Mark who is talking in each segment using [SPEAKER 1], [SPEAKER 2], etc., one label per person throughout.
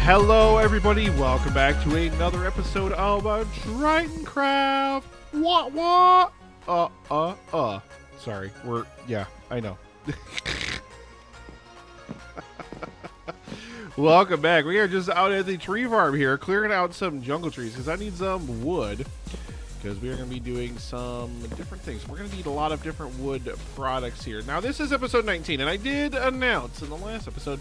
[SPEAKER 1] Hello, everybody. Welcome back to another episode of Tritoncraft. What? Sorry. Yeah, I know. Welcome back. We are just out at the tree farm here, clearing out some jungle trees because I need some wood. Because we are going to be doing some different things. We're going to need a lot of different wood products here. Now, this is episode 19, and I did announce in the last episode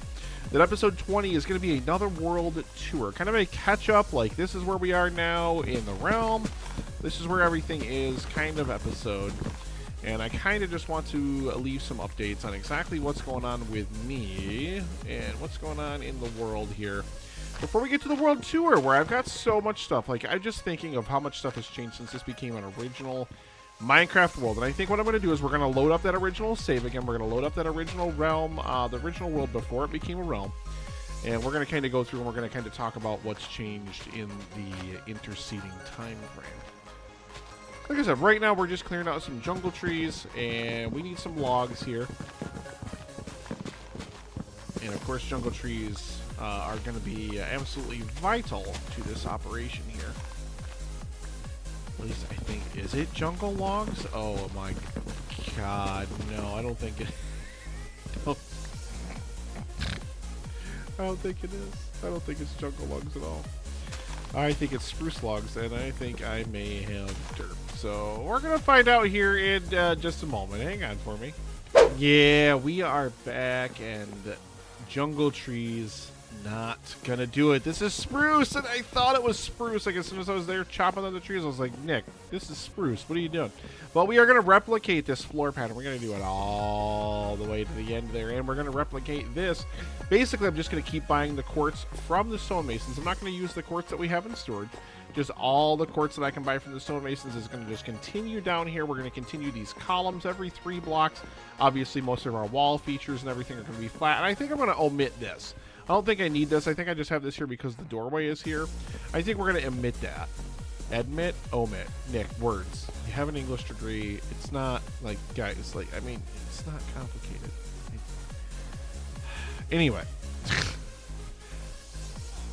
[SPEAKER 1] that episode 20 is going to be another world tour. Kind of a catch-up, like this is where we are now in the realm. This is where everything is kind of episode. And I kind of just want to leave some updates on exactly what's going on with me and what's going on in the world here. Before we get to the world tour, where I've got so much stuff, like I'm just thinking of how much stuff has changed since this became an original Minecraft world. And I think what I'm going to do is we're going to load up that original save again. We're going to load up that original realm, the original world before it became a realm. And we're going to kind of go through and we're going to kind of talk about what's changed in the interceding time frame. Like I said, right now we're just clearing out some jungle trees and we need some logs here. And of course, jungle trees are going to be absolutely vital to this operation here. At least I think, is it jungle logs? Oh my god, no, I don't think it. I don't think it is. I don't think it's jungle logs at all. I think it's spruce logs, and I think I may have dirt. So we're gonna find out here in just a moment. Hang on for me. Yeah, we are back, and jungle trees not gonna do it. This is spruce, and I thought it was spruce. Like as soon as I was there chopping on the trees, I was like, Nick, this is spruce. What are you doing? But we are gonna replicate this floor pattern. We're gonna do it all the way to the end there, and we're gonna replicate this. Basically, I'm just gonna keep buying the quartz from the stonemasons. I'm not gonna use the quartz that we have in storage. Just all the quartz that I can buy from the stonemasons is going to just continue down here. We're going to continue these columns every 3 blocks. Obviously, most of our wall features and everything are going to be flat. And I think I'm going to omit this. I don't think I need this. I think I just have this here because the doorway is here. I think we're going to omit that. Admit, omit. Nick, words. You have an English degree. It's not like, guys, like, I mean, it's not complicated. Anyway.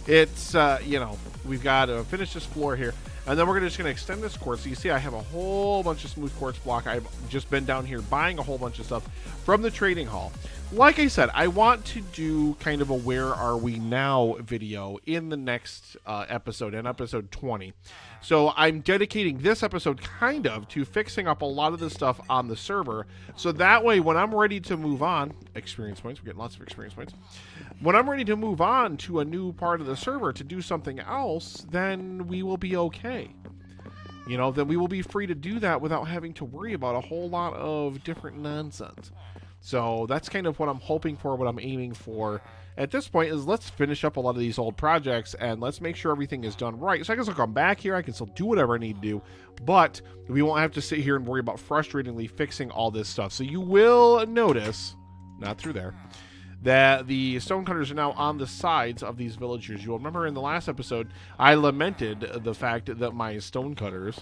[SPEAKER 1] It's, you know, we've got to finish this floor here, and then we're just going to extend this quartz. So you see I have a whole bunch of smooth quartz block. I've just been down here buying a whole bunch of stuff from the trading hall. Like I said, I want to do kind of a where are we now video in the next episode, in episode 20. So I'm dedicating this episode kind of to fixing up a lot of the stuff on the server. So that way, when I'm ready to move on, experience points, we're getting lots of experience points. When I'm ready to move on to a new part of the server to do something else, then we will be okay. You know, then we will be free to do that without having to worry about a whole lot of different nonsense. So that's kind of what I'm hoping for, what I'm aiming for at this point is let's finish up a lot of these old projects and let's make sure everything is done right. So I guess I'll come back here. I can still do whatever I need to do, but we won't have to sit here and worry about frustratingly fixing all this stuff. So you will notice, not through there, that the stonecutters are now on the sides of these villagers. You'll remember in the last episode, I lamented the fact that my stonecutters,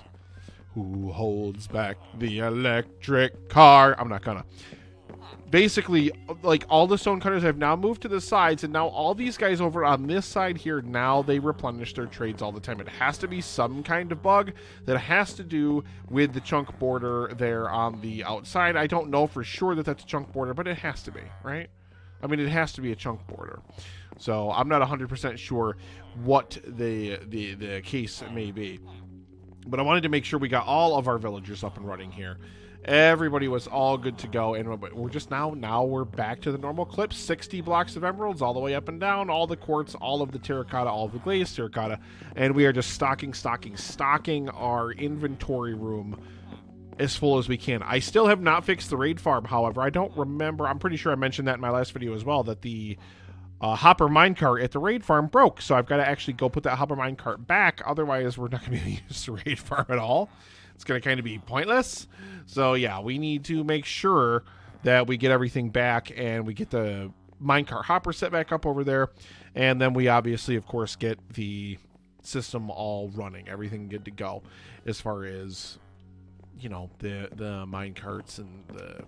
[SPEAKER 1] who holds back the electric car, I'm not gonna. Basically, like all the stonecutters have now moved to the sides, and now all these guys over on this side here, now they replenish their trades all the time. It has to be some kind of bug that has to do with the chunk border there on the outside. I don't know for sure that that's a chunk border, but it has to be, right? I mean, it has to be a chunk border. So I'm not 100% sure what the case may be. But I wanted to make sure we got all of our villagers up and running here. Everybody was all good to go, and we're just now we're back to the normal clip. 60 blocks of emeralds all the way up and down, all the quartz, all of the terracotta, all of the glazed terracotta, and we are just stocking our inventory room as full as we can. I still have not fixed the raid farm, however. I don't remember. I'm pretty sure I mentioned that in my last video as well, that the hopper minecart at the raid farm broke, so I've got to actually go put that hopper minecart back. Otherwise, we're not going to be able to use the raid farm at all. It's going to kind of be pointless. So yeah, we need to make sure that we get everything back and we get the minecart hopper set back up over there. And then we obviously, of course, get the system all running, everything good to go as far as, you know, the mine carts and the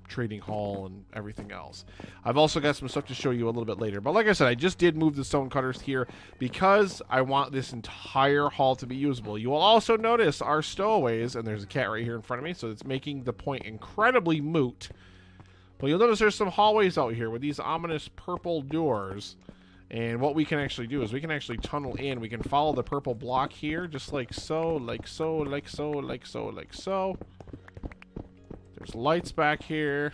[SPEAKER 1] trading hall and everything else. I've also got some stuff to show you a little bit later. But like I said, I just did move the stone cutters here because I want this entire hall to be usable. You will also notice our stowaways, and there's a cat right here in front of me, so it's making the point incredibly moot. But you'll notice there's some hallways out here with these ominous purple doors. And what we can actually do is we can actually tunnel in. We can follow the purple block here, just like so, like so, like so, like so, like so. There's lights back here.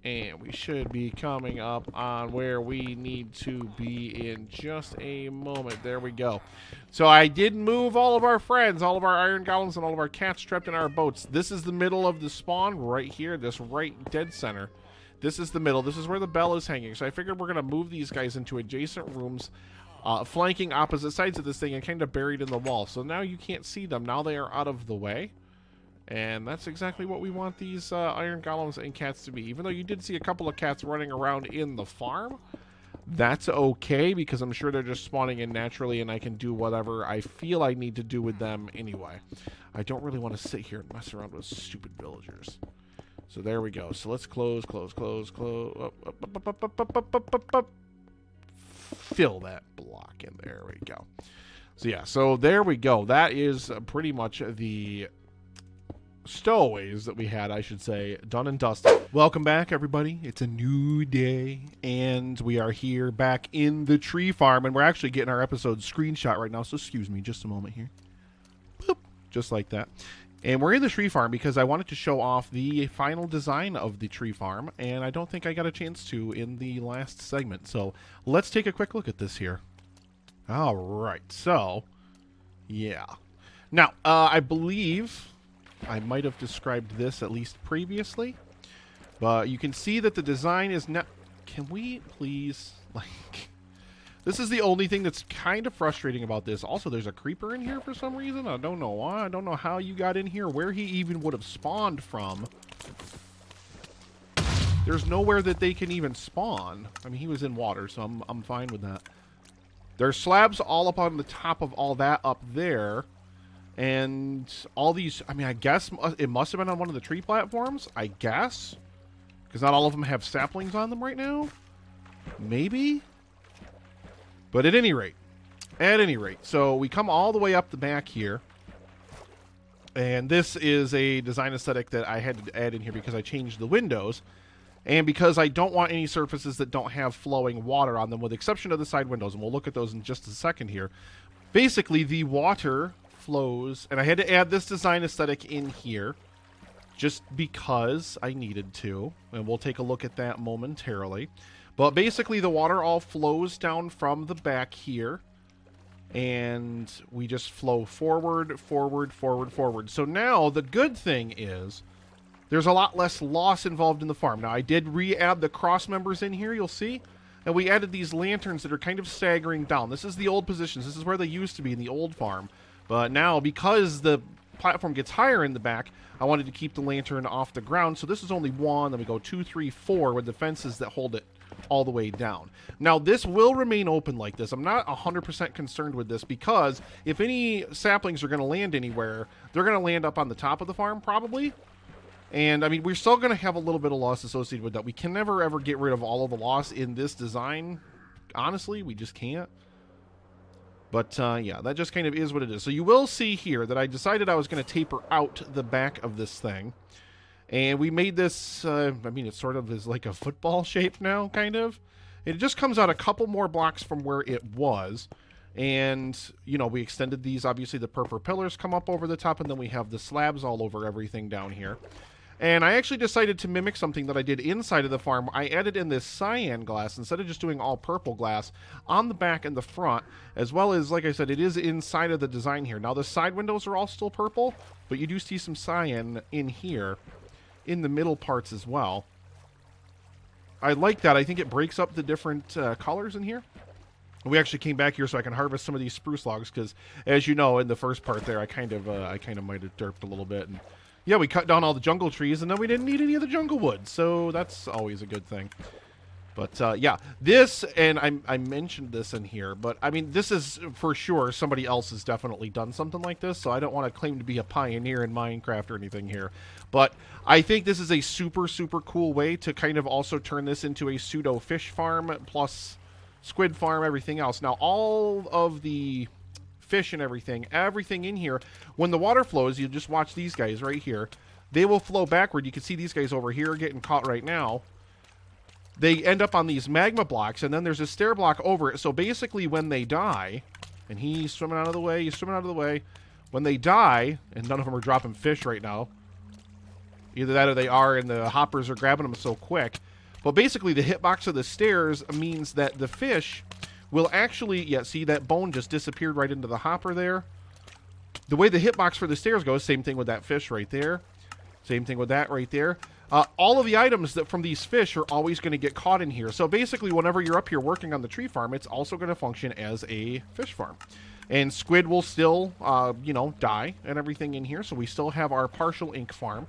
[SPEAKER 1] And we should be coming up on where we need to be in just a moment. There we go. So I did move all of our friends, all of our iron golems, and all of our cats trapped in our boats. This is the middle of the spawn right here, this right dead center. This is the middle. This is where the bell is hanging. So I figured we're going to move these guys into adjacent rooms, flanking opposite sides of this thing and kind of buried in the wall. So now you can't see them. Now they are out of the way. And that's exactly what we want these iron golems and cats to be. Even though you did see a couple of cats running around in the farm, that's okay because I'm sure they're just spawning in naturally and I can do whatever I feel I need to do with them anyway. I don't really want to sit here and mess around with stupid villagers. So there we go. So let's close. Fill that block in. There we go. So yeah, so there we go. That is pretty much the stowaways that we had, I should say, done and dusted. Welcome back, everybody. It's a new day, and we are here back in the tree farm, and we're actually getting our episode screenshot right now, so excuse me just a moment here. Boop. Just like that. And we're in the tree farm because I wanted to show off the final design of the tree farm, and I don't think I got a chance to in the last segment. So let's take a quick look at this here. All right, so yeah. Now, I believe I might have described this at least previously, but you can see that the design is not... Can we please, like... This is the only thing that's kind of frustrating about this. Also, there's a creeper in here for some reason. I don't know why. I don't know how you got in here, where he even would have spawned from. There's nowhere that they can even spawn. I mean, he was in water, so I'm fine with that. There's slabs all up on the top of all that up there. And all these, I mean, I guess it must have been on one of the tree platforms, I guess. Because not all of them have saplings on them right now. Maybe? But at any rate, so we come all the way up the back here. And this is a design aesthetic that I had to add in here because I changed the windows. And because I don't want any surfaces that don't have flowing water on them, with the exception of the side windows. And we'll look at those in just a second here. Basically, the water flows, and I had to add this design aesthetic in here just because I needed to. And we'll take a look at that momentarily. But basically, the water all flows down from the back here. And we just flow forward, forward, forward, forward. So now, the good thing is, there's a lot less loss involved in the farm. Now, I did re-add the cross members in here, you'll see. And we added these lanterns that are kind of staggering down. This is the old positions. This is where they used to be in the old farm. But now, because the platform gets higher in the back, I wanted to keep the lantern off the ground. So this is only one. Then we go 2, 3, 4 with the fences that hold it all the way down. Now, this will remain open like this. I'm not 100% concerned with this because if any saplings are going to land anywhere, they're going to land up on the top of the farm probably. And, I mean, we're still going to have a little bit of loss associated with that. We can never, ever get rid of all of the loss in this design. Honestly, we just can't. But, yeah, that just kind of is what it is. So you will see here that I decided I was going to taper out the back of this thing. And we made this, I mean, it sort of is like a football shape now, kind of. It just comes out a couple more blocks from where it was. And, you know, we extended these. Obviously, the purple pillars come up over the top, and then we have the slabs all over everything down here. And I actually decided to mimic something that I did inside of the farm. I added in this cyan glass instead of just doing all purple glass on the back and the front, as well as, like I said, it is inside of the design here. Now, the side windows are all still purple, but you do see some cyan in here, in the middle parts as well. I like that. I think it breaks up the different colors in here. We actually came back here so I can harvest some of these spruce logs because, as you know, in the first part there, I kind of might have derped a little bit. And yeah, we cut down all the jungle trees, and then we didn't need any of the jungle wood, so that's always a good thing. But yeah, this, and I mentioned this in here, but I mean, this is for sure somebody else has definitely done something like this, so I don't want to claim to be a pioneer in Minecraft or anything here. But I think this is a super, super cool way to kind of also turn this into a pseudo fish farm plus squid farm, everything else. Now, all of the fish and everything in here, when the water flows, you just watch these guys right here. They will flow backward. You can see these guys over here getting caught right now. They end up on these magma blocks, and then there's a stair block over it. So basically, when they die, and he's swimming out of the way, when they die, and none of them are dropping fish right now, either that or they are, and the hoppers are grabbing them so quick. But basically, the hitbox of the stairs means that the fish will actually, yeah, see that bone just disappeared right into the hopper there. The way the hitbox for the stairs goes, same thing with that fish right there. Same thing with that right there. All of the items that from these fish are always going to get caught in here. So basically, whenever you're up here working on the tree farm, it's also going to function as a fish farm. And squid will still, you know, die and everything in here. So we still have our partial ink farm.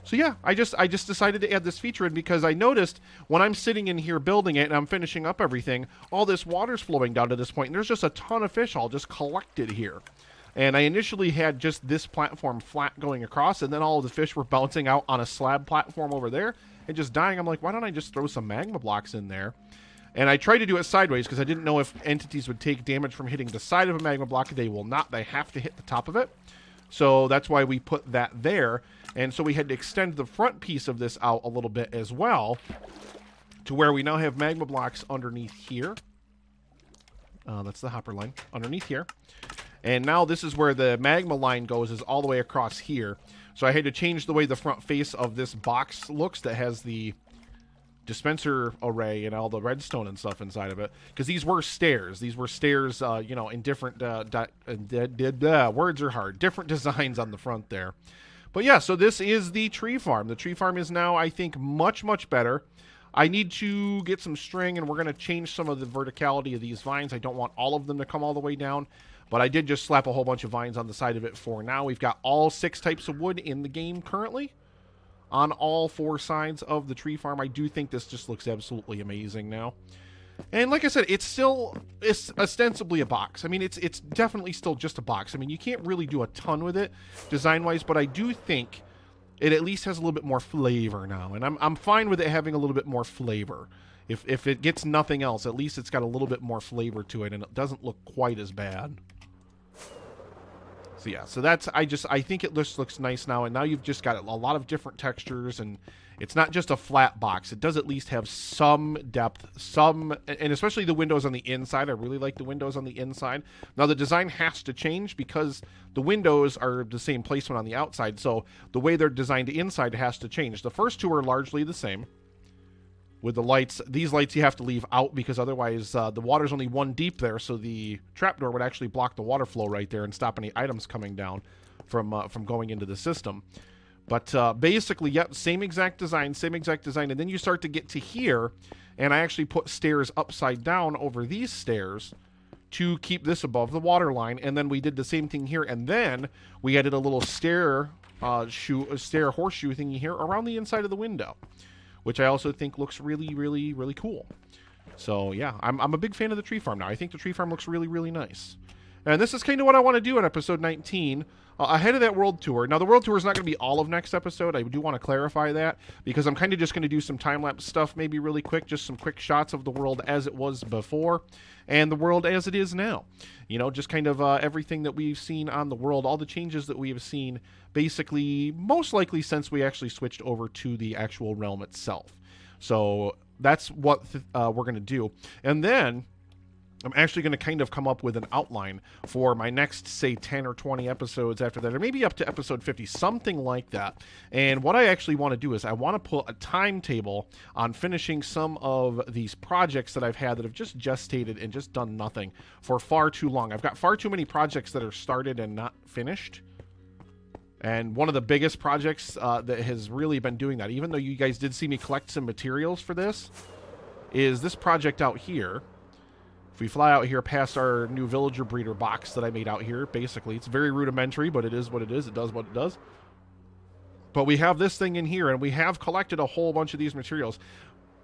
[SPEAKER 1] So yeah, I just decided to add this feature in because I noticed when I'm sitting in here building it and I'm finishing up everything, all this water's flowing down to this point, and there's just a ton of fish all just collected here. And I initially had just this platform flat going across, and then all of the fish were bouncing out on a slab platform over there and just dying. I'm like, why don't I just throw some magma blocks in there? And I tried to do it sideways because I didn't know if entities would take damage from hitting the side of a magma block. They will not. They have to hit the top of it. So that's why we put that there. And so we had to extend the front piece of this out a little bit as well to where we now have magma blocks underneath here. That's the hopper line underneath here. And now this is where the magma line goes, is all the way across here. So I had to change the way the front face of this box looks that has the dispenser array and all the redstone and stuff inside of it. Because these were stairs. These were stairs, you know, in different, words are hard, different designs on the front there. But yeah, so this is the tree farm. The tree farm is now, I think, much, much better. I need to get some string, and we're going to change some of the verticality of these vines. I don't want all of them to come all the way down. But I did just slap a whole bunch of vines on the side of it for now. We've got all 6 types of wood in the game currently on all 4 sides of the tree farm. I do think this just looks absolutely amazing now. And like I said, it's ostensibly a box. I mean, it's definitely still just a box. I mean, you can't really do a ton with it design-wise, but I do think it at least has a little bit more flavor now. And I'm fine with it having a little bit more flavor. If it gets nothing else, at least it's got a little bit more flavor to it, and it doesn't look quite as bad. So yeah, so that's, I think it looks nice now, and now you've just got a lot of different textures, and it's not just a flat box. It does at least have some depth, and especially the windows on the inside. I really like the windows on the inside. Now the design has to change because the windows are the same placement on the outside, so the way they're designed inside has to change. The first 2 are largely the same. With the lights, these lights you have to leave out because otherwise the water's only 1 deep there, so the trapdoor would actually block the water flow right there and stop any items coming down from going into the system. But basically, yep, same exact design, and then you start to get to here, and I actually put stairs upside down over these stairs to keep this above the water line, and then we did the same thing here, and then we added a little stair horseshoe thingy here around the inside of the window, which I also think looks really, really, really cool. So yeah, I'm a big fan of the tree farm now. I think the tree farm looks really, really nice. And this is kind of what I want to do in episode 19, ahead of that world tour. Now, the world tour is not going to be all of next episode. I do want to clarify that, because I'm kind of just going to do some time-lapse stuff, maybe really quick, just some quick shots of the world as it was before, and the world as it is now. You know, just kind of everything that we've seen on the world, all the changes that we have seen, basically, most likely since we actually switched over to the actual realm itself. So that's what we're going to do. And then I'm actually going to kind of come up with an outline for my next, say, 10 or 20 episodes after that, or maybe up to episode 50, something like that. And what I actually want to do is I want to put a timetable on finishing some of these projects that I've had that have just gestated and just done nothing for far too long. I've got far too many projects that are started and not finished. And one of the biggest projects that has really been doing that, even though you guys did see me collect some materials for this, is this project out here. If we fly out here past our new villager breeder box that I made out here, basically, it's very rudimentary, but it is what it is. It does what it does. But we have this thing in here, and we have collected a whole bunch of these materials.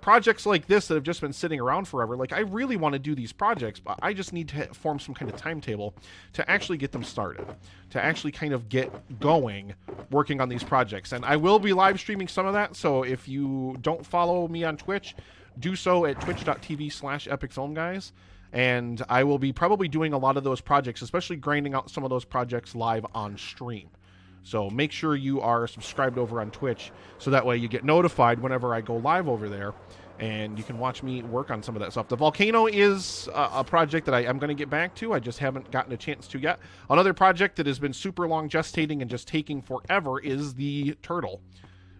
[SPEAKER 1] projects like this that have just been sitting around forever, like I really want to do these projects, but I just need to form some kind of timetable to actually get them started, to actually kind of get going working on these projects. And I will be live streaming some of that, so if you don't follow me on Twitch, do so at twitch.tv/epicfilmguys. And I will be probably doing a lot of those projects, especially grinding out some of those projects live on stream. So make sure you are subscribed over on Twitch, so that way you get notified whenever I go live over there, and you can watch me work on some of that stuff. The volcano is a project that I am going to get back to. I just haven't gotten a chance to yet. Another project that has been super long gestating and just taking forever is the turtle,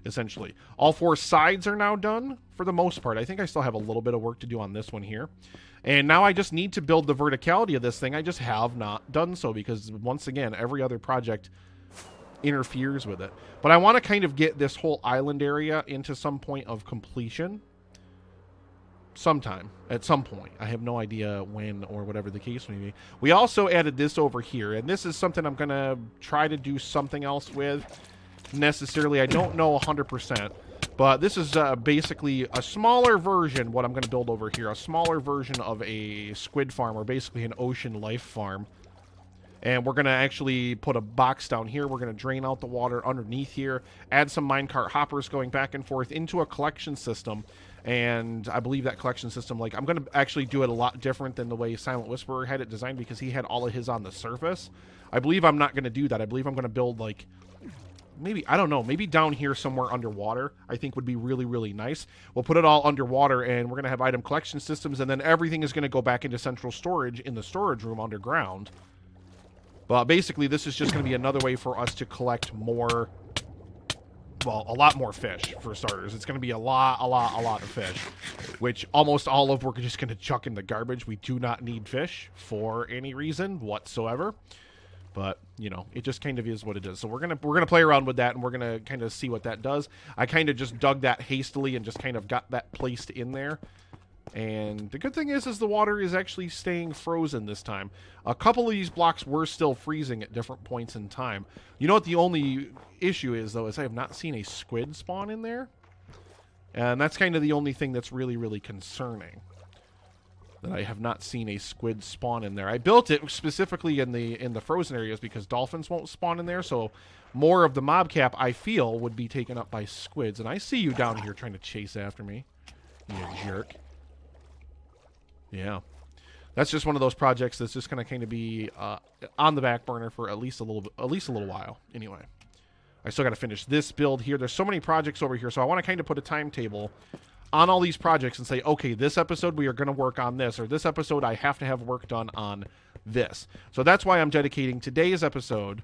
[SPEAKER 1] essentially. All 4 sides are now done for the most part. I think I still have a little bit of work to do on this one here. And now I just need to build the verticality of this thing. I just have not done so because, once again, every other project interferes with it. But I want to kind of get this whole island area into some point of completion sometime, at some point. I have no idea when or whatever the case may be. We also added this over here, and this is something I'm going to try to do something else with necessarily. I don't know 100%, but this is basically a smaller version, what I'm going to build over here, a smaller version of a squid farm, or basically an ocean life farm. And we're going to actually put a box down here. We're going to drain out the water underneath here, add some minecart hoppers going back and forth into a collection system. And I believe that collection system, like, I'm going to actually do it a lot different than the way Silent Whisperer had it designed, because he had all of his on the surface. I believe I'm not going to do that. I believe I'm going to build, like, maybe, I don't know, maybe down here somewhere underwater, I think would be really, really nice. We'll put it all underwater, and we're going to have item collection systems, and then everything is going to go back into central storage in the storage room underground. But basically, this is just going to be another way for us to collect more, well, a lot more fish, for starters. It's going to be a lot of fish, which almost all of we're just going to chuck in the garbage. We do not need fish for any reason whatsoever. But, you know, it just kind of is what it is. So we're gonna play around with that, and we're gonna kind of see what that does. I kind of just dug that hastily and just kind of got that placed in there. And the good thing is the water is actually staying frozen this time. A couple of these blocks were still freezing at different points in time. You know what the only issue is, though, is I have not seen a squid spawn in there. And that's kind of the only thing that's really, really concerning. That I have not seen a squid spawn in there. I built it specifically in the frozen areas because dolphins won't spawn in there, so more of the mob cap, I feel, would be taken up by squids. And I see you down here trying to chase after me, you jerk. Yeah. That's just one of those projects that's just going to kind of be on the back burner for at least a little while. Anyway, I still got to finish this build here. There's so many projects over here, so I want to kind of put a timetable on all these projects and say, okay, this episode we are going to work on this, or this episode I have to have work done on this. So that's why I'm dedicating today's episode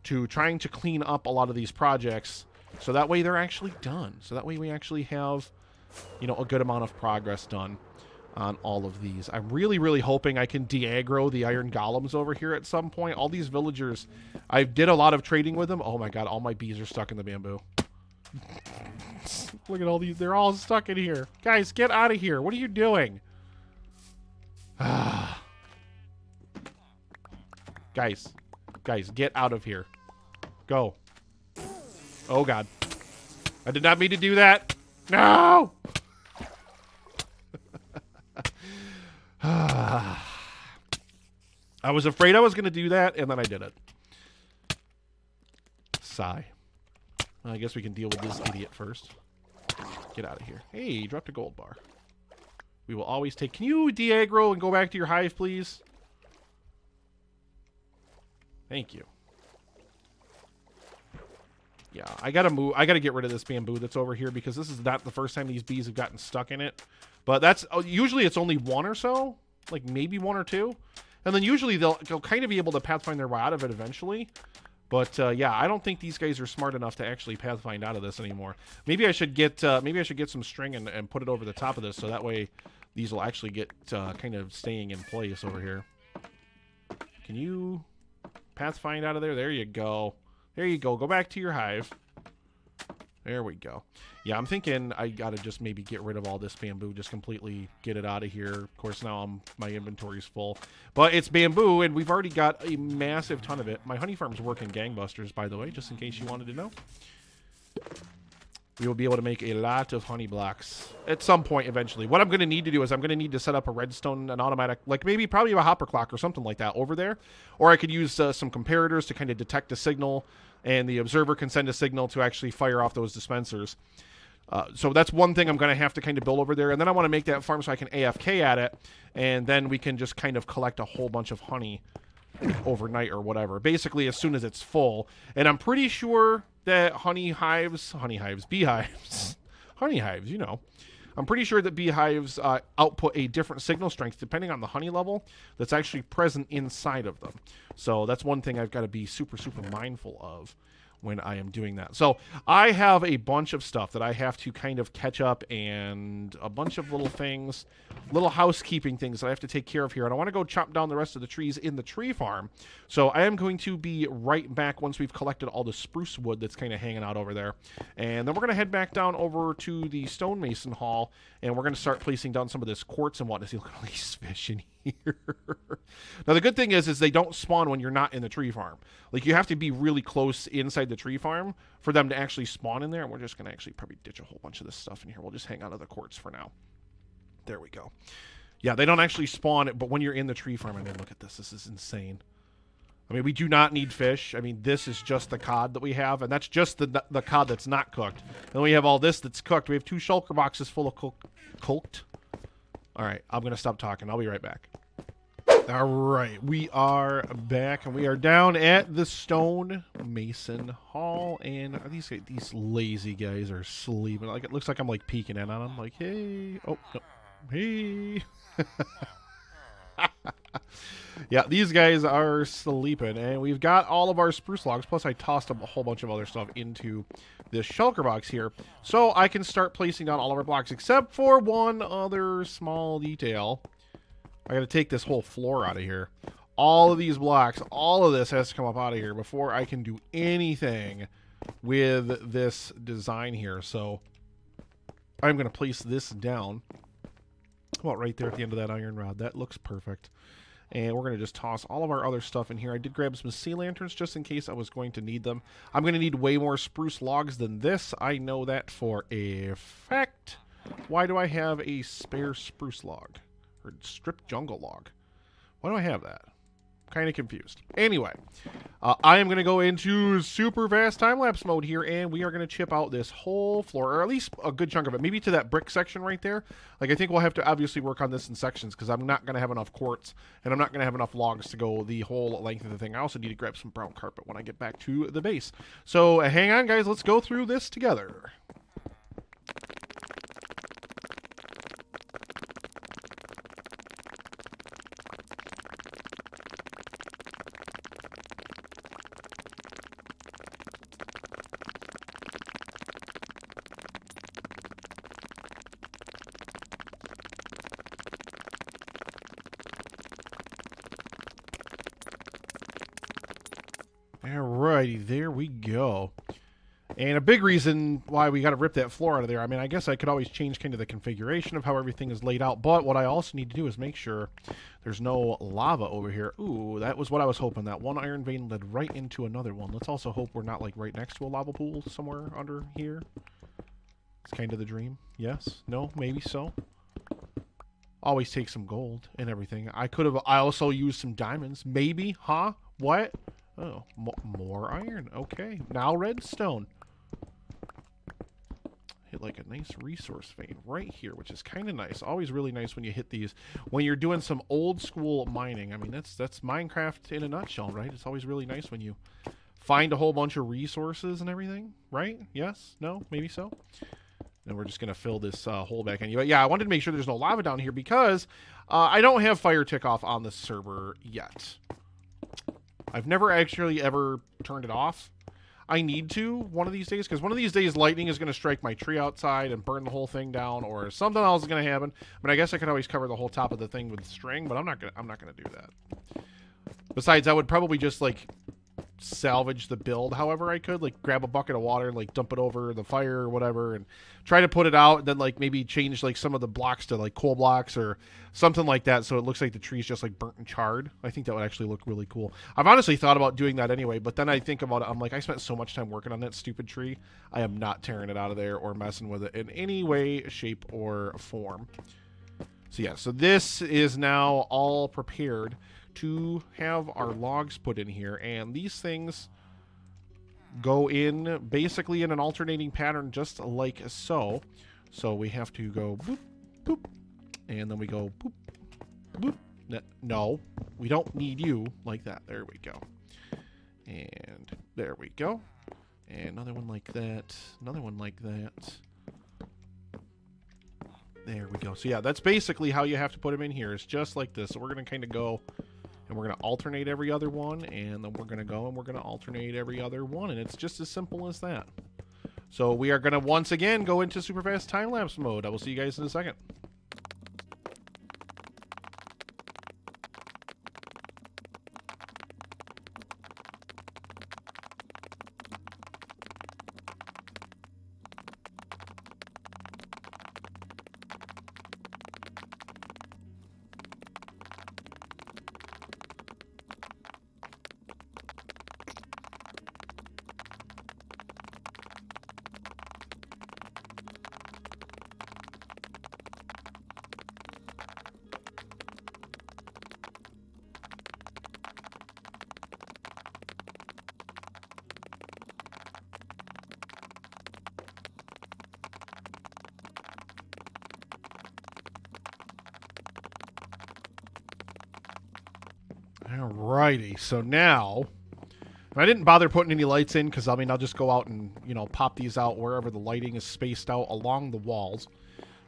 [SPEAKER 1] to trying to clean up a lot of these projects, so that way they're actually done. So that way we actually have, you know, a good amount of progress done on all of these. I'm really, really hoping I can de-aggro the iron golems over here at some point. All these villagers, I did a lot of trading with them. Oh my god, all my bees are stuck in the bamboo. Look at all these. They're all stuck in here. Guys, get out of here. What are you doing? Guys, get out of here. Go. Oh god. I did not mean to do that. No! I was afraid I was going to do that, and then I did it. Sigh. I guess we can deal with this idiot first. Get out of here. Hey, you dropped a gold bar. We will always take... Can you de-aggro and go back to your hive, please? Thank you. Yeah, I gotta move. I gotta get rid of this bamboo that's over here, because this is not the first time these bees have gotten stuck in it. But that's... usually it's only one or so. Like, maybe one or two. And then usually they'll kind of be able to pathfind their way out of it eventually. But yeah, I don't think these guys are smart enough to actually pathfind out of this anymore. Maybe I should get some string and put it over the top of this, so that way these will actually get kind of staying in place over here. Can you pathfind out of there? There you go. There you go. Go back to your hive. There we go. Yeah, I'm thinking I gotta just maybe get rid of all this bamboo, just completely get it out of here. Of course, now my inventory's full. But it's bamboo, and we've already got a massive ton of it. My honey farm's working gangbusters, by the way, just in case you wanted to know. we will be able to make a lot of honey blocks at some point eventually. What I'm going to need to do is I'm going to need to set up a redstone, an automatic, like maybe probably a hopper clock or something like that over there. Or I could use some comparators to kind of detect a signal, and the observer can send a signal to actually fire off those dispensers. So that's one thing I'm going to have to kind of build over there. And then I want to make that farm so I can AFK at it, and then we can just kind of collect a whole bunch of honey overnight or whatever. Basically, as soon as it's full. And I'm pretty sure that beehives, you know. I'm pretty sure that beehives output a different signal strength depending on the honey level that's actually present inside of them. So that's one thing I've got to be super, super mindful of when I am doing that. So I have a bunch of stuff that I have to kind of catch up, and a bunch of little things, little housekeeping things that I have to take care of here. And I want to go chop down the rest of the trees in the tree farm. So I am going to be right back once we've collected all the spruce wood that's kind of hanging out over there. And then we're going to head back down over to the stonemason hall, and we're going to start placing down some of this quartz and whatnot. See, look at all these fish in here. Now, the good thing is they don't spawn when you're not in the tree farm. Like, you have to be really close inside the tree farm for them to actually spawn in there. And we're just going to actually probably ditch a whole bunch of this stuff in here. We'll just hang on to the quartz for now. There we go. Yeah, they don't actually spawn it, but when you're in the tree farm, I mean, look at this. This is insane. I mean, we do not need fish. I mean, this is just the cod that we have, and that's just the cod that's not cooked. And we have all this that's cooked. We have 2 shulker boxes full of cooked. All right, I'm going to stop talking. I'll be right back. All right, we are back, and we are down at the stonemason hall, and these lazy guys are sleeping. Like, it looks like I'm like peeking in on them, like, hey, oh, no. Hey. Yeah, these guys are sleeping, and we've got all of our spruce logs, plus I tossed a whole bunch of other stuff into this shulker box here, so I can start placing down all of our blocks, except for one other small detail. I got to take this whole floor out of here. All of these blocks, all of this has to come up out of here before I can do anything with this design here. So I'm going to place this down about right there at the end of that iron rod. That looks perfect. And we're going to just toss all of our other stuff in here. I did grab some sea lanterns just in case I was going to need them. I'm going to need way more spruce logs than this. I know that for a fact. Why do I have a spare spruce log? Or stripped jungle log? Why do I have that? Kind of confused. Anyway, I am going to go into super fast time-lapse mode here, and we are going to chip out this whole floor, or at least a good chunk of it, maybe to that brick section right there. Like, I think we'll have to obviously work on this in sections, because I'm not going to have enough quartz, and I'm not going to have enough logs to go the whole length of the thing. I also need to grab some brown carpet when I get back to the base. So hang on, guys. Let's go through this together. Alrighty, there we go. And a big reason why we got to rip that floor out of there, I mean, I guess I could always change kind of the configuration of how everything is laid out, but what I also need to do is make sure there's no lava over here. Ooh, that was what I was hoping. That one iron vein led right into another one. Let's also hope we're not, like, right next to a lava pool somewhere under here. It's kind of the dream. Yes? No? Maybe so? Always take some gold and everything. I also used some diamonds. Maybe? Huh? What? Oh, more iron. Okay. Now redstone. Hit like a nice resource vein right here, which is kind of nice. Always really nice when you hit these. When you're doing some old school mining. I mean, that's Minecraft in a nutshell, right? It's always really nice when you find a whole bunch of resources and everything, right? Yes? No? Maybe so? And we're just going to fill this hole back in. But yeah, I wanted to make sure there's no lava down here because I don't have fire tick off on the server yet. I've never actually ever turned it off. I need to one of these days, because one of these days lightning is going to strike my tree outside and burn the whole thing down, or something else is going to happen. But I guess I could always cover the whole top of the thing with string, but I'm not gonna do that. Besides, I would probably just like salvage the build however I could, like grab a bucket of water and like dump it over the fire or whatever and try to put it out, and then like maybe change like some of the blocks to like coal blocks or something like that, so it looks like the tree's just like burnt and charred. I think that would actually look really cool. I've honestly thought about doing that anyway, but then I think about it, I'm like, I spent so much time working on that stupid tree, I am not tearing it out of there or messing with it in any way, shape, or form. So yeah, so this is now all prepared to have our logs put in here, and these things go in basically in an alternating pattern just like so. So we have to go boop, boop, and then we go boop, boop. No, we don't need you like that. There we go. And there we go. And another one like that. Another one like that. There we go. So yeah, that's basically how you have to put them in here. It's just like this. So we're going to kind of go and we're going to alternate every other one, and then we're going to go and we're going to alternate every other one, and it's just as simple as that. So we are going to once again go into super fast time-lapse mode. I will see you guys in a second. Alrighty, so now I didn't bother putting any lights in because I mean I'll just go out and pop these out wherever the lighting is spaced out along the walls.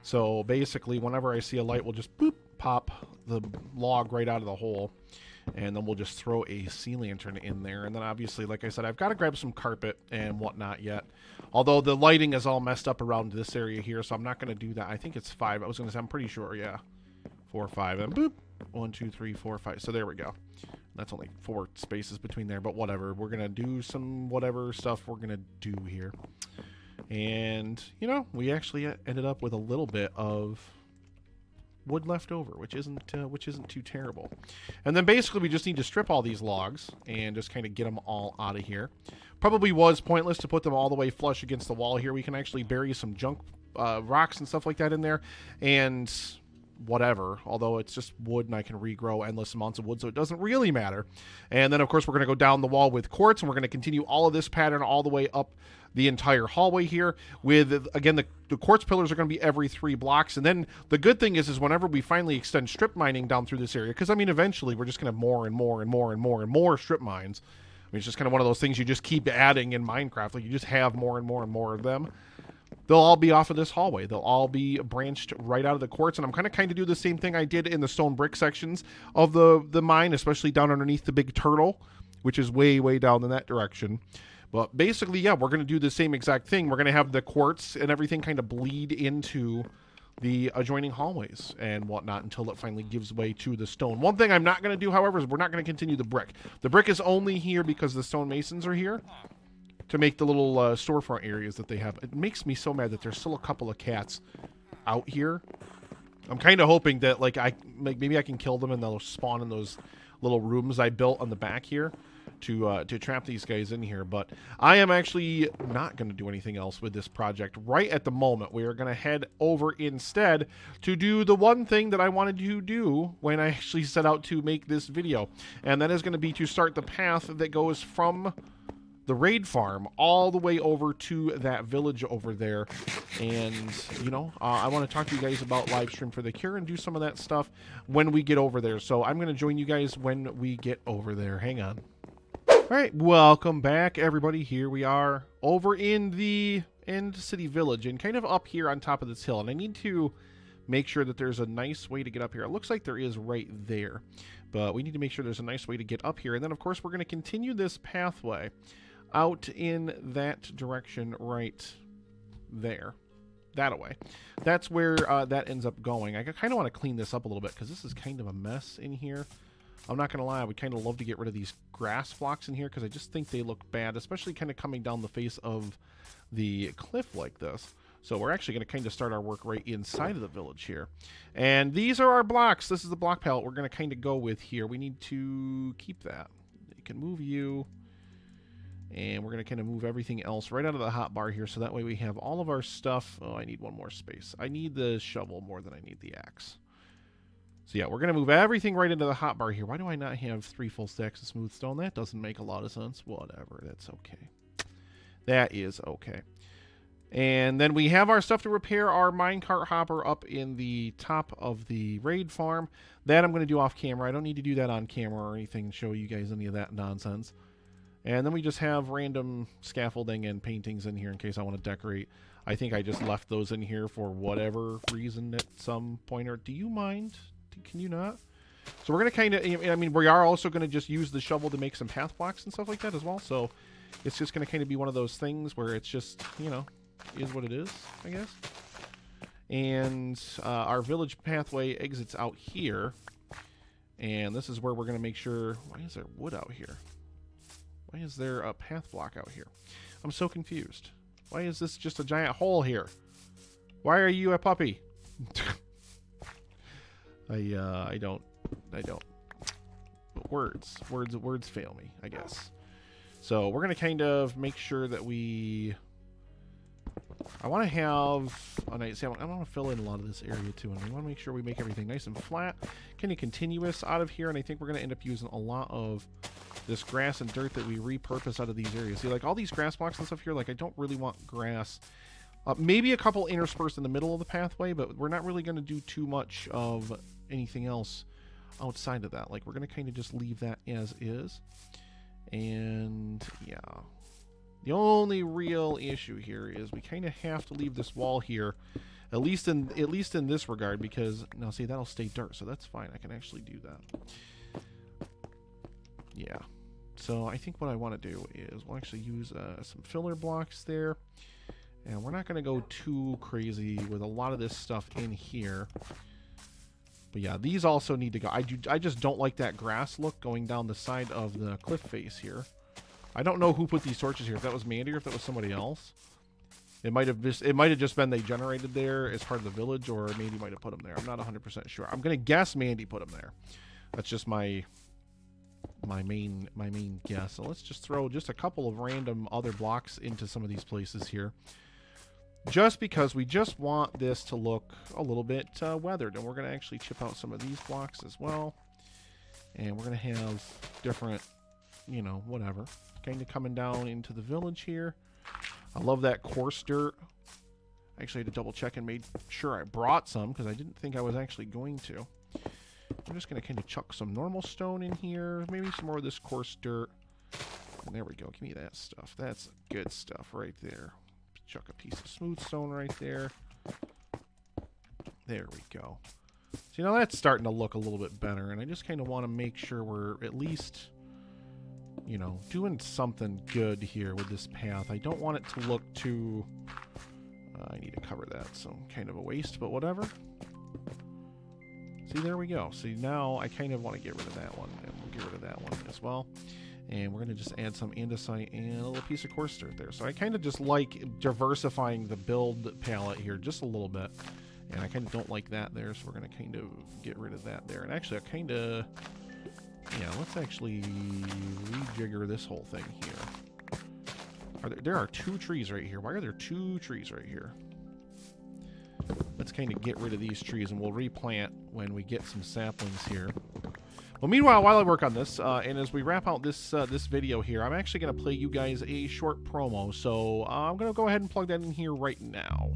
[SPEAKER 1] So basically whenever I see a light, we'll just boop pop the log right out of the hole, and then we'll just throw a sea lantern in there. And then obviously, like I said, I've got to grab some carpet and whatnot yet, although the lighting is all messed up around this area here, so I'm not going to do that. I think it's 5. I was going to say, I'm pretty sure, yeah, 4, 5, and boop. 1, 2, 3, 4, 5. So there we go. That's only 4 spaces between there, but whatever. We're going to do some whatever stuff we're going to do here. And, we actually ended up with a little bit of wood left over, which isn't too terrible. And then basically we just need to strip all these logs and just kind of get them all out of here. Probably was pointless to put them all the way flush against the wall here. We can actually bury some junk rocks and stuff like that in there, and whatever, although it's just wood and I can regrow endless amounts of wood, so it doesn't really matter. And then of course we're going to go down the wall with quartz, and we're going to continue all of this pattern all the way up the entire hallway here with, again, the quartz pillars are going to be every 3 blocks. And then the good thing is whenever we finally extend strip mining down through this area, because I mean eventually we're just going to have more and more and more and more and more strip mines. I mean, it's just kind of one of those things you just keep adding in Minecraft. Like, you just have more and more and more of them. They'll all be off of this hallway. They'll all be branched right out of the quartz. And I'm kind of do the same thing I did in the stone brick sections of the mine, especially down underneath the big turtle, which is way, way down in that direction. But basically, yeah, we're going to do the same exact thing. We're going to have the quartz and everything kind of bleed into the adjoining hallways and whatnot until it finally gives way to the stone. One thing I'm not going to do, however, is we're not going to continue the brick. The brick is only here because the stonemasons are here to make the little storefront areas that they have. It makes me so mad that there's still a couple of cats out here. I'm kind of hoping that maybe I can kill them and they'll spawn in those little rooms I built on the back here to trap these guys in here. But I am actually not going to do anything else with this project right at the moment. We are going to head over instead to do the one thing that I wanted to do when I actually set out to make this video, and that is going to be to start the path that goes from the raid farm all the way over to that village over there. And I want to talk to you guys about live stream for the cure and do some of that stuff when we get over there. So I'm going to join you guys when we get over there. Hang on. All right, welcome back, everybody. Here we are over in the End City Village and kind of up here on top of this hill. And I need to make sure that there's a nice way to get up here. It looks like there is right there, but we need to make sure there's a nice way to get up here. And then, of course, we're going to continue this pathway out in that direction right there. That-a-way. That's where that ends up going. I kind of want to clean this up a little bit because this is kind of a mess in here. I'm not going to lie, I would kind of love to get rid of these grass blocks in here because I just think they look bad, especially kind of coming down the face of the cliff like this. So we're actually going to kind of start our work right inside of the village here. And these are our blocks. This is the block palette we're going to kind of go with here. We need to keep that. You can move you. And we're going to kind of move everything else right out of the hotbar here. So that way we have all of our stuff. Oh, I need one more space. I need the shovel more than I need the axe. So yeah, we're going to move everything right into the hotbar here. Why do I not have 3 full stacks of smooth stone? That doesn't make a lot of sense. Whatever. That's okay. That is okay. And then we have our stuff to repair our minecart hopper up in the top of the raid farm. That I'm going to do off camera. I don't need to do that on camera or anything, show you guys any of that nonsense. And then we just have random scaffolding and paintings in here in case I want to decorate. I think I just left those in here for whatever reason at some point. Or do you mind? Can you not? So we're going to kind of, I mean, we are also going to just use the shovel to make some path blocks and stuff like that as well. So it's just going to kind of be one of those things where it's just, you know, is what it is, I guess. And our village pathway exits out here. And this is where we're going to make sure, why is there wood out here? Why is there a path block out here? I'm so confused. Why is this just a giant hole here? Why are you a puppy? I don't. But words fail me, I guess. So we're gonna kind of make sure that I want to have a nice. I want to fill in a lot of this area too, and we want to make sure we make everything nice and flat, kind of continuous out of here. And I think we're gonna end up using a lot of this grass and dirt that we repurpose out of these areas. See, like all these grass blocks and stuff here, like I don't really want grass. Maybe a couple interspersed in the middle of the pathway, but we're not really going to do too much of anything else outside of that. Like we're going to kind of just leave that as is. And yeah, the only real issue here is we kind of have to leave this wall here, at least in this regard, because now see, that'll stay dirt, so that's fine. I can actually do that. Yeah. So I think what I want to do is we'll actually use some filler blocks there. And we're not going to go too crazy with a lot of this stuff in here. But yeah, these also need to go. I just don't like that grass look going down the side of the cliff face here. I don't know who put these torches here. If that was Mandy or if that was somebody else. It might have just been they generated there as part of the village, or Mandy might have put them there. I'm not 100% sure. I'm going to guess Mandy put them there. That's just my main guess. So let's just throw just a couple of random other blocks into some of these places here. Just because we just want this to look a little bit weathered. And we're going to actually chip out some of these blocks as well. And we're going to have different, you know, whatever, kind of coming down into the village here. I love that coarse dirt. I actually had to double check and made sure I brought some because I didn't think I was actually going to. I'm just going to kind of chuck some normal stone in here. Maybe some more of this coarse dirt. And there we go. Give me that stuff. That's good stuff right there. Chuck a piece of smooth stone right there. There we go. So, now that's starting to look a little bit better. And I just kind of want to make sure we're at least, you know, doing something good here with this path. I don't want it to look too... I need to cover that. So, kind of a waste, but whatever. See, there we go. See, now I kind of want to get rid of that one. And we'll get rid of that one as well. And we're going to just add some andesite and a little piece of coarse dirt there. So I kind of just like diversifying the build palette here just a little bit. And I kind of don't like that there, so we're going to kind of get rid of that there. And actually, I kind of... Yeah, let's actually rejigger this whole thing here. There are 2 trees right here. Why are there 2 trees right here? Let's kind of get rid of these trees, and we'll replant when we get some saplings here. Well, meanwhile, while I work on this, and as we wrap out this video here, I'm actually going to play you guys a short promo. So I'm going to go ahead and plug that in here right now.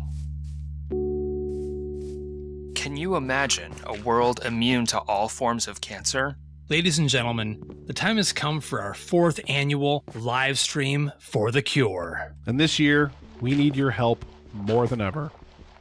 [SPEAKER 2] Can you imagine a world immune to all forms of cancer?
[SPEAKER 3] Ladies and gentlemen, the time has come for our 4th annual live stream for the cure.
[SPEAKER 1] And this year, we need your help more than ever.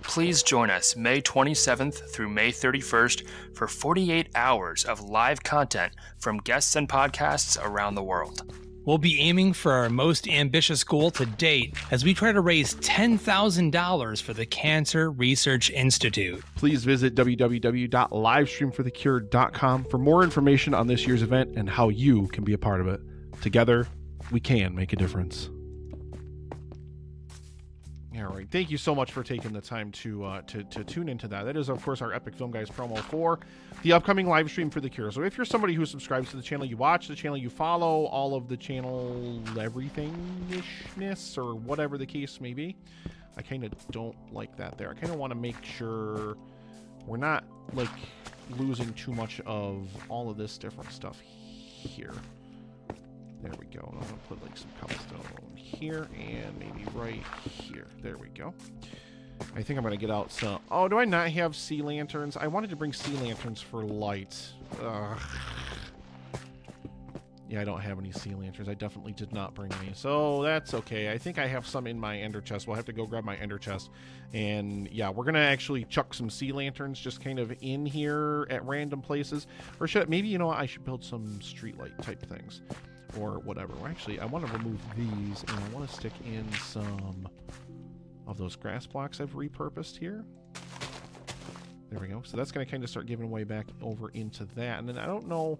[SPEAKER 2] Please join us May 27th through May 31st for 48 hours of live content from guests and podcasts around the world.
[SPEAKER 3] we'll be aiming for our most ambitious goal to date as we try to raise $10,000 for the Cancer Research Institute.
[SPEAKER 1] Please visit www.livestreamforthecure.com for more information on this year's event and how you can be a part of it. Together, we can make a difference. All right. Thank you so much for taking the time to tune into that. That is, of course, our Epic Film Guys promo for the upcoming live stream for The Cure. So if you're somebody who subscribes to the channel, you watch the channel, you follow all of the channel everything-ishness or whatever the case may be, I kind of don't like that there. I kind of want to make sure we're not, like, losing too much of all of this different stuff here. There we go. I'm going to put like some cobblestone here and maybe right here. There we go. I think I'm going to get out some... Oh, do I not have sea lanterns? I wanted to bring sea lanterns for light. Ugh. Yeah, I don't have any sea lanterns. I definitely did not bring any. So that's okay. I think I have some in my ender chest. We'll have to go grab my ender chest. And yeah, we're going to actually chuck some sea lanterns just kind of in here at random places. Or should maybe, you know what? I should build some streetlight type things. Or whatever. Well, actually, I want to remove these, and I want to stick in some of those grass blocks I've repurposed here. There we go. So that's going to kind of start giving way back over into that. And then I don't know,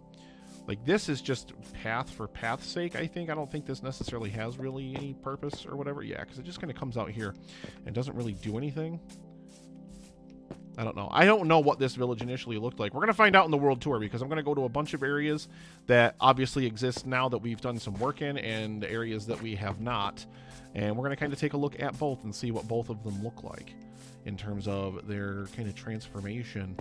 [SPEAKER 1] like this is just path for path's sake, I think. I don't think this necessarily has really any purpose or whatever. Yeah, because it just kind of comes out here and doesn't really do anything. I don't know. I don't know what this village initially looked like. We're going to find out in the world tour because I'm going to go to a bunch of areas that obviously exist now that we've done some work in and areas that we have not. And we're going to kind of take a look at both and see what both of them look like in terms of their kind of transformation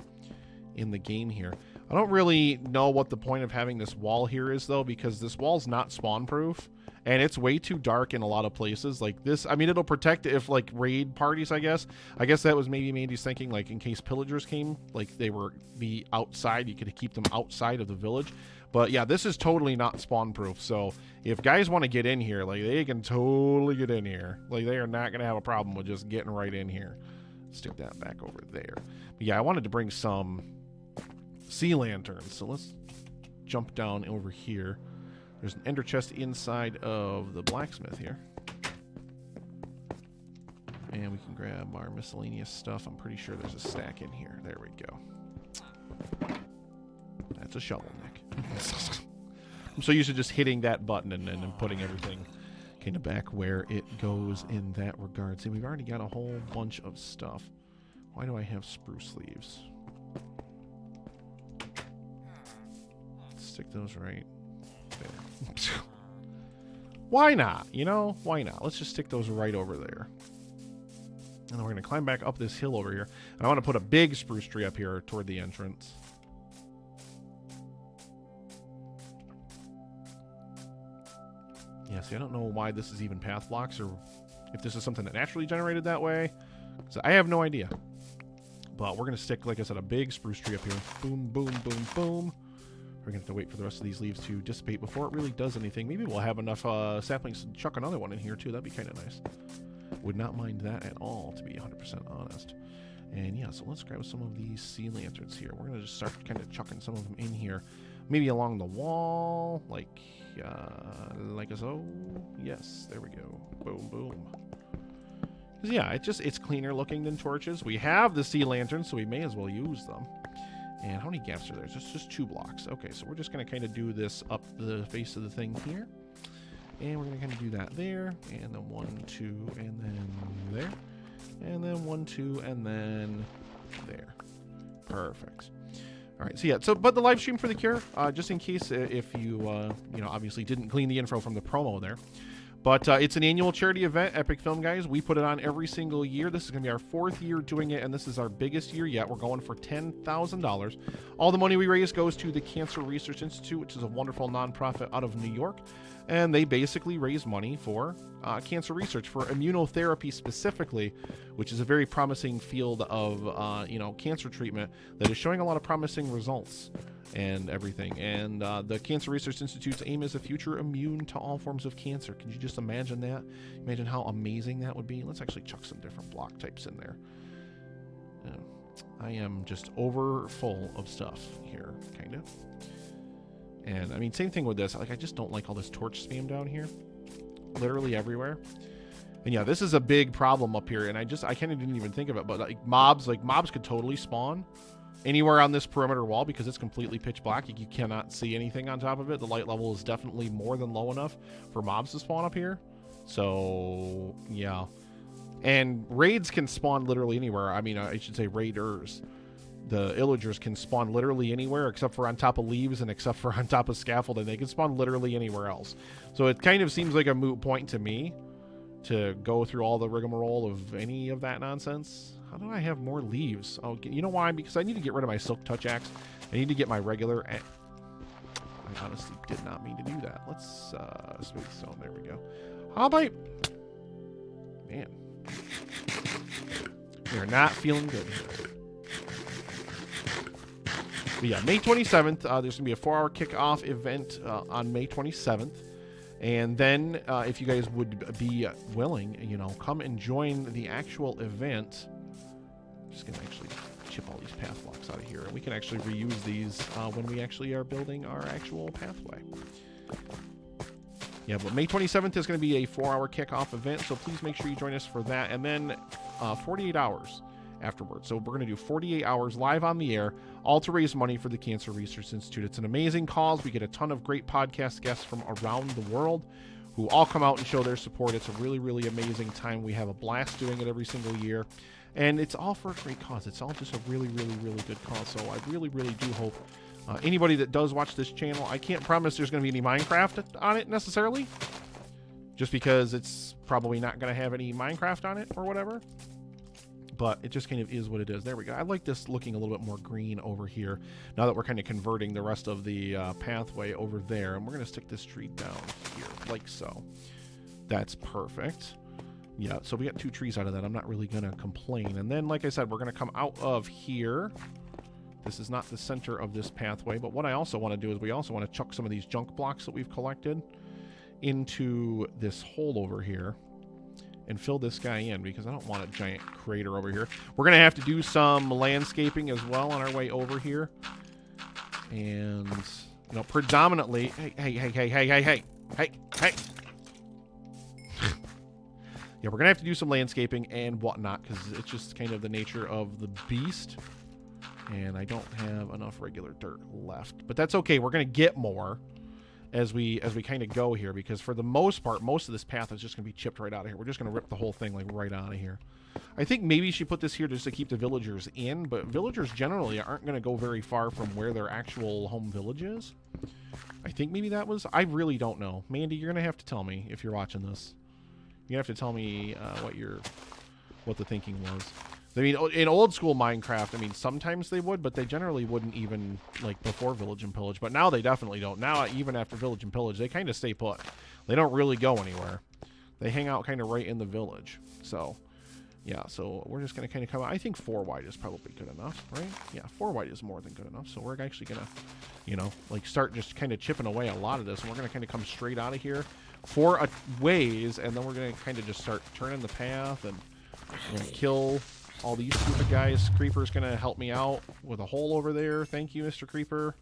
[SPEAKER 1] in the game here. I don't really know what the point of having this wall here is though, because this wall's not spawn proof. And it's way too dark in a lot of places. Like this, I mean, it'll protect if like raid parties, I guess. I guess that was maybe Mandy's thinking, like in case pillagers came, like they were be outside, you could keep them outside of the village. But yeah, this is totally not spawn proof. So if guys want to get in here, like they can totally get in here. Like they are not going to have a problem with just getting right in here. Stick that back over there. But yeah, I wanted to bring some sea lanterns. So let's jump down over here. There's an ender chest inside of the blacksmith here. And we can grab our miscellaneous stuff. I'm pretty sure there's a stack in here. There we go. That's a shovel, Nick. I'm so used to just hitting that button and then putting everything kind of back where it goes in that regard. See, we've already got a whole bunch of stuff. Why do I have spruce leaves? Stick those right there. Why not? You know, why not? Let's just stick those right over there. And then we're going to climb back up this hill over here. And I want to put a big spruce tree up here toward the entrance. Yeah, see, I don't know why this is even path blocks or if this is something that naturally generated that way. So I have no idea. But we're going to stick, like I said, a big spruce tree up here. Boom, boom, boom, boom. We're going to have to wait for the rest of these leaves to dissipate before it really does anything. Maybe we'll have enough saplings to chuck another one in here, too. That'd be kind of nice. Would not mind that at all, to be 100% honest. And, yeah, so let's grab some of these sea lanterns here. We're going to just start kind of chucking some of them in here. Maybe along the wall, like so. Yes, there we go. Boom, boom. Yeah, it's cleaner looking than torches. We have the sea lanterns, so we may as well use them. And how many gaps are there? Just 2 blocks. Okay, so we're just going to kind of do this up the face of the thing here. And we're going to kind of do that there. And then 1, 2, and then there. And then 1, 2, and then there. Perfect. All right, so yeah, but the live stream for The Cure, just in case if you, obviously didn't clean the info from the promo there. But it's an annual charity event, Epic Film Guys. We put it on every single year. This is going to be our 4th year doing it, and this is our biggest year yet. We're going for $10,000. All the money we raise goes to the Cancer Research Institute, which is a wonderful nonprofit out of New York. And they basically raise money for cancer research, for immunotherapy specifically, which is a very promising field of, cancer treatment that is showing a lot of promising results and everything. And the Cancer Research Institute's aim is a future immune to all forms of cancer. Can you just imagine that? Imagine how amazing that would be. Let's actually chuck some different block types in there. I am just over full of stuff here, kind of. And I mean, same thing with this. Like, I just don't like all this torch spam down here, literally everywhere. And yeah, this is a big problem up here. And I kind of didn't even think of it, but like mobs could totally spawn anywhere on this perimeter wall because it's completely pitch black. You cannot see anything on top of it. The light level is definitely more than low enough for mobs to spawn up here. So yeah, and raids can spawn literally anywhere. I mean, I should say raiders. The illagers can spawn literally anywhere except for on top of leaves and except for on top of scaffolding. They can spawn literally anywhere else. So it kind of seems like a moot point to me to go through all the rigmarole of any of that nonsense. How do I have more leaves? Oh, you know why? Because I need to get rid of my silk touch axe. I need to get my regular... I honestly did not mean to do that. Let's smooth stone. There we go. How about... Man. We are not feeling good here. But yeah, May 27th, there's going to be a 4-hour kickoff event on May 27th. And then if you guys would be willing, you know, come and join the actual event. I'm just going to actually chip all these path blocks out of here. And we can actually reuse these when we actually are building our actual pathway. Yeah, but May 27th is going to be a 4-hour kickoff event. So please make sure you join us for that. And then 48 hours afterwards. So we're going to do 48 hours live on the air, all to raise money for the Cancer Research Institute. It's an amazing cause. We get a ton of great podcast guests from around the world who all come out and show their support. It's a really, really amazing time. We have a blast doing it every single year. And it's all for a great cause. It's all just a really, really, really good cause. So I really, really do hope anybody that does watch this channel, I can't promise there's going to be any Minecraft on it necessarily, just because it's probably not going to have any Minecraft on it or whatever. But it just kind of is what it is. There we go. I like this looking a little bit more green over here now that we're kind of converting the rest of the pathway over there. And we're going to stick this tree down here like so. That's perfect. Yeah, so we got 2 trees out of that. I'm not really going to complain. And then, like I said, we're going to come out of here. This is not the center of this pathway. But what I also want to do is we also want to chuck some of these junk blocks that we've collected into this hole over here and fill this guy in, because I don't want a giant crater over here. We're going to have to do some landscaping as well on our way over here. And, you know, predominantly... Hey. Yeah, we're going to have to do some landscaping and whatnot, because it's just kind of the nature of the beast. And I don't have enough regular dirt left. But that's okay. We're going to get more as we kind of go here, because for the most part, most of this path is just going to be chipped right out of here. We're just going to rip the whole thing like right out of here. I think maybe she put this here just to keep the villagers in, but villagers generally aren't going to go very far from where their actual home village is. I think maybe that was... I really don't know. Mandy, you're going to have to tell me if you're watching this. You have to tell me what the thinking was. I mean, in old school Minecraft, I mean, sometimes they would, but they generally wouldn't even, like, before Village and Pillage. But now they definitely don't. Now, even after Village and Pillage, they kind of stay put. They don't really go anywhere. They hang out kind of right in the village. So, yeah, so we're just going to kind of come out. I think 4 wide is probably good enough, right? Yeah, 4 wide is more than good enough. So we're actually going to, you know, like, start just kind of chipping away a lot of this. And we're going to kind of come straight out of here 4 ways, and then we're going to kind of just start turning the path and kill all these stupid guys. Creeper's gonna help me out with a hole over there. Thank you, Mr. Creeper.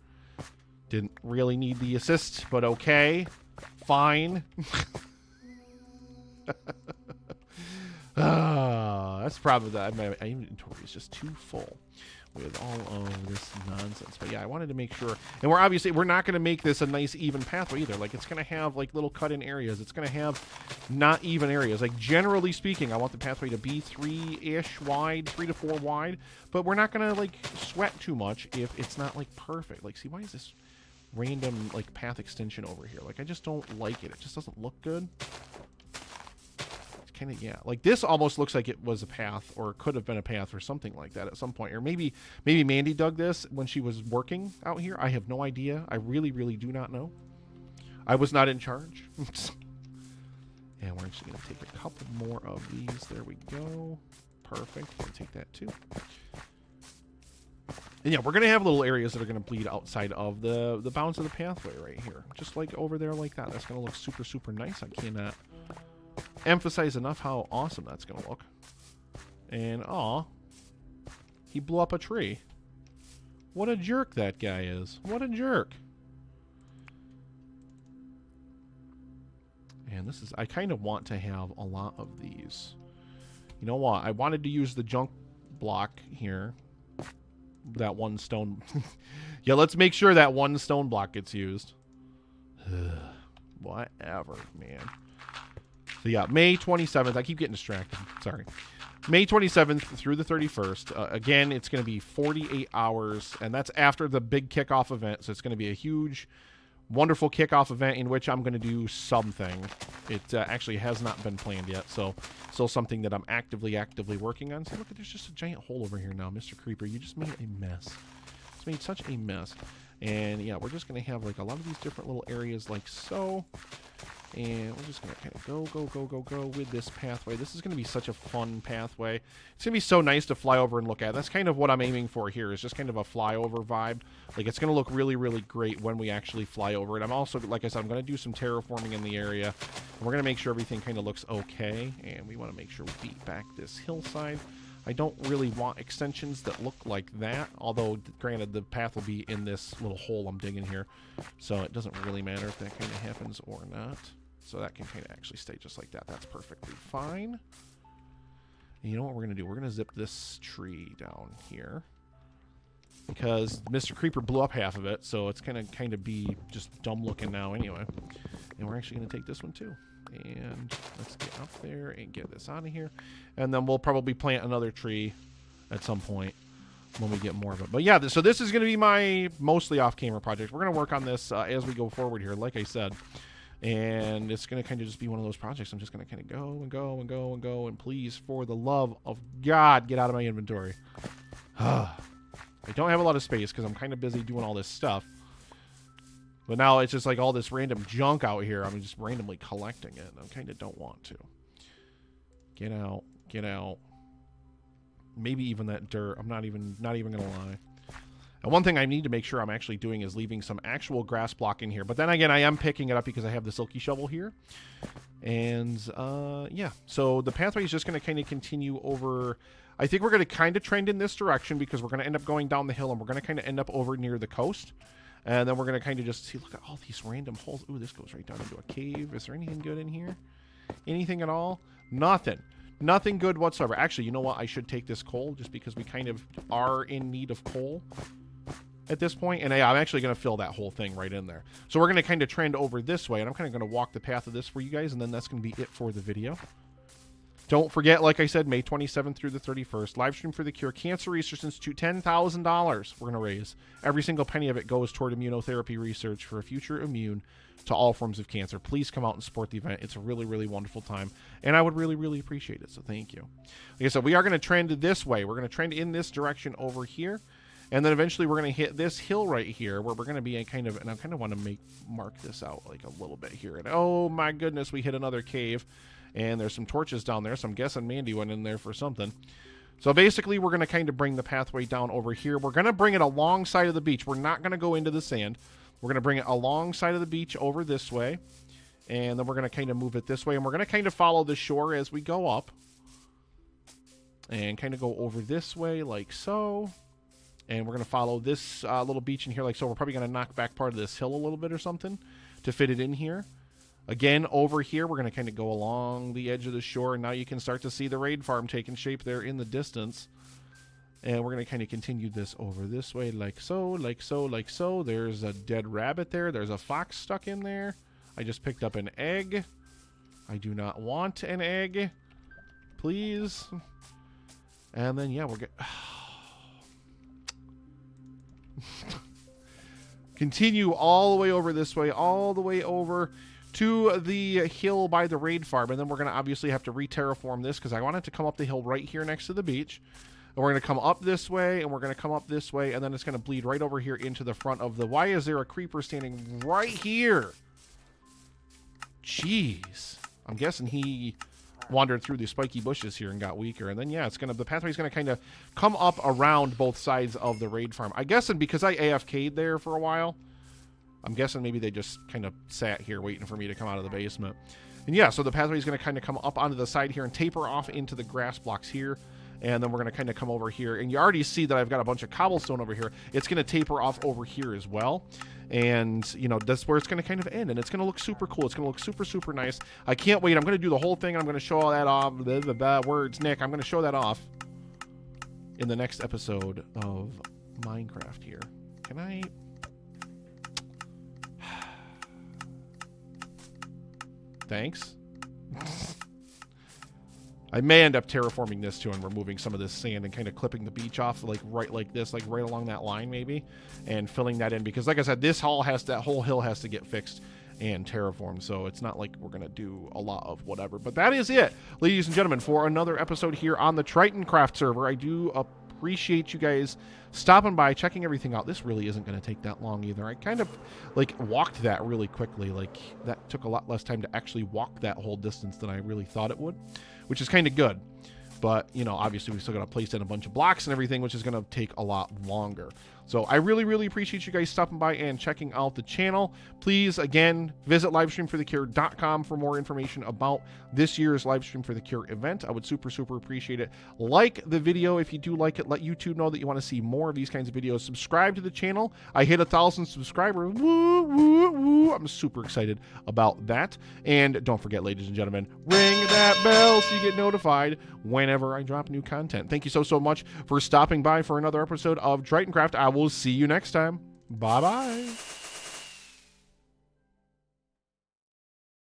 [SPEAKER 1] Didn't really need the assist, but okay. Fine. That's probably that. My inventory is just too full with all of this nonsense. But yeah, I wanted to make sure. And we're not going to make this a nice even pathway either. Like, it's going to have like little cut in areas. It's going to have not even areas. Like, generally speaking, I want the pathway to be 3-ish wide, 3 to 4 wide. But we're not going to like sweat too much if it's not like perfect. Like, see, why is this random like path extension over here? Like, I just don't like it. It just doesn't look good. Kind of, yeah, like this almost looks like it was a path, or could have been a path or something like that at some point. Or maybe Mandy dug this when she was working out here. I have no idea. I really do not know. I was not in charge. And we're actually going to take a couple more of these. There we go. Perfect. I'll take that too. And yeah, we're going to have little areas that are going to bleed outside of the bounds of the pathway right here. Just like over there like that. That's going to look super nice. I cannot emphasize enough how awesome that's going to look. And, aw, he blew up a tree. What a jerk that guy is. What a jerk. And this is, I kind of want to have a lot of these. You know what? I wanted to use the junk block here. That one stone. Yeah, let's make sure that one stone block gets used. Whatever, man. So yeah, May 27th. I keep getting distracted. Sorry. May 27th through the 31st. Again, it's going to be 48 hours, and that's after the big kickoff event. So it's going to be a huge, wonderful kickoff event in which I'm going to do something. It actually has not been planned yet, so still something that I'm actively working on. So look, there's just a giant hole over here now, Mr. Creeper. You just made a mess. It's made such a mess. And yeah, we're just going to have like a lot of these different little areas like so. And we're just going to kind of go with this pathway. This is going to be such a fun pathway. It's going to be so nice to fly over and look at. That's kind of what I'm aiming for here, is just kind of a flyover vibe. Like, it's going to look really, really great when we actually fly over it. I'm also, like I said, I'm going to do some terraforming in the area. And we're going to make sure everything kind of looks okay. And we want to make sure we beat back this hillside. I don't really want extensions that look like that, although, granted, the path will be in this little hole I'm digging here. So it doesn't really matter if that kind of happens or not. So that can kind of actually stay just like that. That's perfectly fine. And you know what we're going to do? We're going to zip this tree down here, because Mr. Creeper blew up half of it, so it's going to kind of be just dumb looking now anyway. And we're actually going to take this one too. And let's get up there and get this out of here. And then we'll probably plant another tree at some point when we get more of it. But yeah, so this is going to be my mostly off-camera project. We're going to work on this as we go forward here, like I said. And it's going to kind of just be one of those projects. I'm just going to kind of go. And please, for the love of God, get out of my inventory. I don't have a lot of space because I'm kind of busy doing all this stuff. But now it's just like all this random junk out here. I'm just randomly collecting it. I kind of don't want to. Get out. Get out. Maybe even that dirt. I'm not even going to lie. And one thing I need to make sure I'm actually doing is leaving some actual grass block in here. But then again, I am picking it up because I have the silky shovel here. And yeah, so the pathway is just going to kind of continue over. I think we're going to kind of trend in this direction because we're going to end up going down the hill, and we're going to kind of end up over near the coast. And then we're going to kind of just see, look at all these random holes. Ooh, this goes right down into a cave. Is there anything good in here? Anything at all? Nothing. Nothing good whatsoever. Actually, you know what? I should take this coal just because we kind of are in need of coal at this point. And I'm actually going to fill that whole thing right in there. So we're going to kind of trend over this way. And I'm kind of going to walk the path of this for you guys. And then that's going to be it for the video. Don't forget, like I said, May 27th through the 31st, live stream for the cure. Cancer Research Institute, $10,000 we're going to raise. Every single penny of it goes toward immunotherapy research for a future immune to all forms of cancer. Please come out and support the event. It's a really, really wonderful time, and I would really, really appreciate it, so thank you. Like I said, we are going to trend this way. We're going to trend in this direction over here, and then eventually we're going to hit this hill right here where we're going to be a kind of, and I kind of want to mark this out like a little bit here. And oh my goodness, we hit another cave. And there's some torches down there, so I'm guessing Mandy went in there for something. So basically, we're going to kind of bring the pathway down over here. We're going to bring it alongside of the beach. We're not going to go into the sand. We're going to bring it alongside of the beach over this way. And then we're going to kind of move it this way. And we're going to kind of follow the shore as we go up. And kind of go over this way like so. And we're going to follow this little beach in here like so. We're probably going to knock back part of this hill a little bit or something to fit it in here. Again, over here, we're going to kind of go along the edge of the shore, and now you can start to see the raid farm taking shape there in the distance. And we're going to kind of continue this over this way, like so, like so, like so. There's a dead rabbit there. There's a fox stuck in there. I just picked up an egg. I do not want an egg. Please. And then, yeah, we're going continue all the way over this way, all the way over to the hill by the raid farm. And then we're going to obviously have to re-terraform this because I want it to come up the hill right here next to the beach. And we're going to come up this way, and we're going to come up this way, and then it's going to bleed right over here into the front of the... Why is there a creeper standing right here? Jeez. I'm guessing he wandered through the spiky bushes here and got weaker. And then, yeah, it's going to... The pathway's going to kind of come up around both sides of the raid farm. I guess because I AFK'd there for a while, I'm guessing maybe they just kind of sat here waiting for me to come out of the basement. And yeah, so the pathway is going to kind of come up onto the side here and taper off into the grass blocks here. And then we're going to kind of come over here. And you already see that I've got a bunch of cobblestone over here. It's going to taper off over here as well. And, you know, that's where it's going to kind of end. And it's going to look super cool. It's going to look super, super nice. I can't wait. I'm going to do the whole thing. I'm going to show all that off. Words, Nick. I'm going to show that off in the next episode of Minecraft here. Can I... Thanks. I may end up terraforming this too and removing some of this sand and kind of clipping the beach off like right like this, like right along that line maybe, and filling that in because like I said, that whole hill has to get fixed and terraformed, so it's not like we're gonna do a lot of whatever. But that is it, ladies and gentlemen, for another episode here on the Tritoncraft server. I do appreciate you guys stopping by, checking everything out. This really isn't going to take that long either. I kind of like walked that really quickly. Like that took a lot less time to actually walk that whole distance than I really thought it would, which is kind of good. But, you know, obviously we still got to place in a bunch of blocks and everything, which is going to take a lot longer. So I really, really appreciate you guys stopping by and checking out the channel. Please, again, visit livestreamforthecure.com for more information about this year's Livestream for the Cure event. I would super, super appreciate it. Like the video if you do like it. Let YouTube know that you want to see more of these kinds of videos. Subscribe to the channel. I hit 1,000 subscribers. Woo, woo, woo. I'm super excited about that. And don't forget, ladies and gentlemen, ring that bell so you get notified whenever I drop new content. Thank you so, so much for stopping by for another episode of Tritoncraft. I will see you next time. Bye-bye.